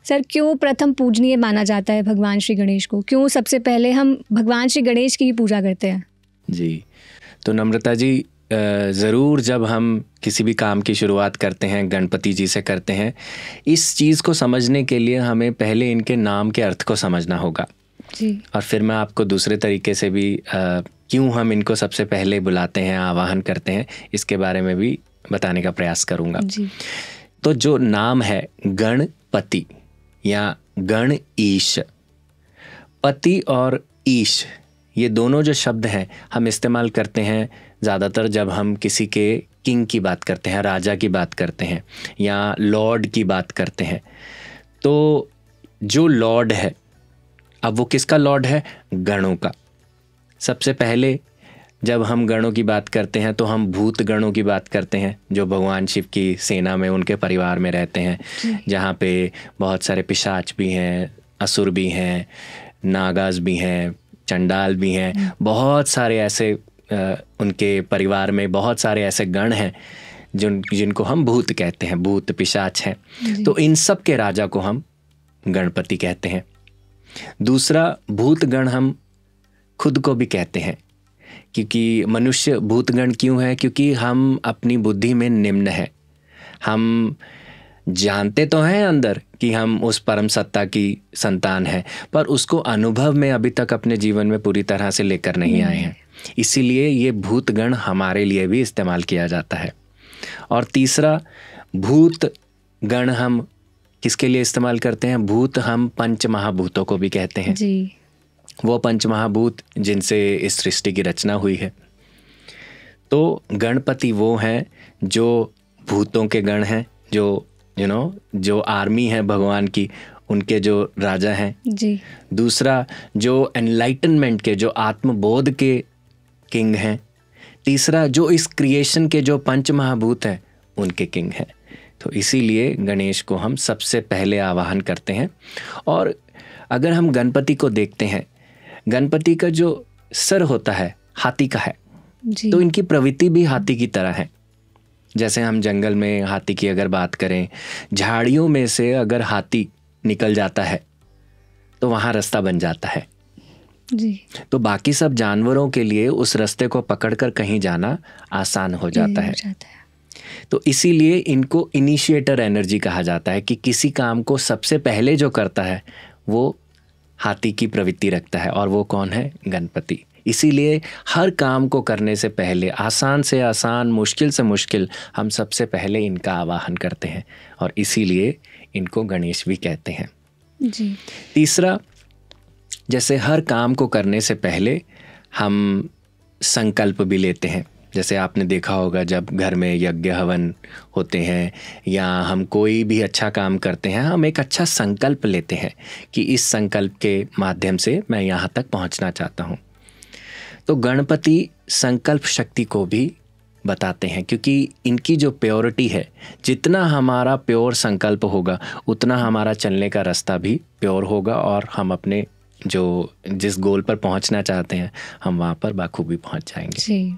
Sir क्यों प्रथम पूजनीय माना जाता है भगवान श्री गणेश को? क्यों सबसे पहले हम भगवान श्री गणेश की ही पूजा करते हैं? जी, तो नम्रता जी, ज़रूर जब हम किसी भी काम की शुरुआत करते हैं गणपति जी से करते हैं, इस चीज़ को समझने के लिए हमें पहले इनके नाम के अर्थ को समझना होगा जी। और फिर मैं आपको दूसरे तरीके से भी क्यों हम इनको सबसे पहले बुलाते हैं, आवाहन करते हैं, इसके बारे में भी बताने का प्रयास करूँगा जी। तो जो नाम है गणपति या गण ईश, पति और ईश, ये दोनों जो शब्द हैं हम इस्तेमाल करते हैं ज़्यादातर जब हम किसी के किंग की बात करते हैं, राजा की बात करते हैं या लॉर्ड की बात करते हैं। तो जो लॉर्ड है, अब वो किसका लॉर्ड है? गणों का। सबसे पहले जब हम गणों की बात करते हैं तो हम भूत गणों की बात करते हैं जो भगवान शिव की सेना में, उनके परिवार में रहते हैं, जहाँ पे बहुत सारे पिशाच भी हैं, असुर भी हैं, नागाज भी हैं, चंडाल भी हैं, बहुत सारे ऐसे उनके परिवार में बहुत सारे ऐसे गण हैं जिनको हम भूत कहते हैं, भूत पिशाच हैं। तो इन सब के राजा को हम गणपति कहते हैं। दूसरा, भूत गण हम खुद को भी कहते हैं, क्योंकि मनुष्य भूतगण क्यों है? क्योंकि हम अपनी बुद्धि में निम्न है। हम जानते तो हैं अंदर कि हम उस परम सत्ता की संतान हैं, पर उसको अनुभव में अभी तक अपने जीवन में पूरी तरह से लेकर नहीं आए हैं। इसीलिए ये भूतगण हमारे लिए भी इस्तेमाल किया जाता है। और तीसरा, भूत गण हम किसके लिए इस्तेमाल करते हैं? भूत हम पंच महाभूतों को भी कहते हैं जी। वो पंच महाभूत जिनसे इस सृष्टि की रचना हुई है। तो गणपति वो हैं जो भूतों के गण हैं, जो जो आर्मी है भगवान की, उनके जो राजा हैं जी। दूसरा, जो एनलाइटनमेंट के, जो आत्मबोध के किंग हैं। तीसरा, जो इस क्रिएशन के जो पंच महाभूत हैं उनके किंग हैं। तो इसीलिए गणेश को हम सबसे पहले आवाहन करते हैं। और अगर हम गणपति को देखते हैं, गणपति का जो सर होता है हाथी का है जी। तो इनकी प्रवृत्ति भी हाथी की तरह है। जैसे हम जंगल में हाथी की अगर बात करें, झाड़ियों में से अगर हाथी निकल जाता है तो वहाँ रास्ता बन जाता है जी। तो बाकी सब जानवरों के लिए उस रास्ते को पकड़कर कहीं जाना आसान हो जाता है। तो इसीलिए इनको इनिशिएटर एनर्जी कहा जाता है कि किसी काम को सबसे पहले जो करता है वो हाथी की प्रवृत्ति रखता है, और वो कौन है? गणपति। इसीलिए हर काम को करने से पहले, आसान से आसान, मुश्किल से मुश्किल, हम सबसे पहले इनका आवाहन करते हैं और इसीलिए इनको गणेश भी कहते हैं जी। तीसरा, जैसे हर काम को करने से पहले हम संकल्प भी लेते हैं। जैसे आपने देखा होगा जब घर में यज्ञ हवन होते हैं या हम कोई भी अच्छा काम करते हैं, हम एक अच्छा संकल्प लेते हैं कि इस संकल्प के माध्यम से मैं यहाँ तक पहुँचना चाहता हूँ। तो गणपति संकल्प शक्ति को भी बताते हैं, क्योंकि इनकी जो प्योरिटी है, जितना हमारा प्योर संकल्प होगा उतना हमारा चलने का रास्ता भी प्योर होगा और हम अपने जिस गोल पर पहुँचना चाहते हैं हम वहाँ पर बाखूबी पहुँच जाएंगे। जी।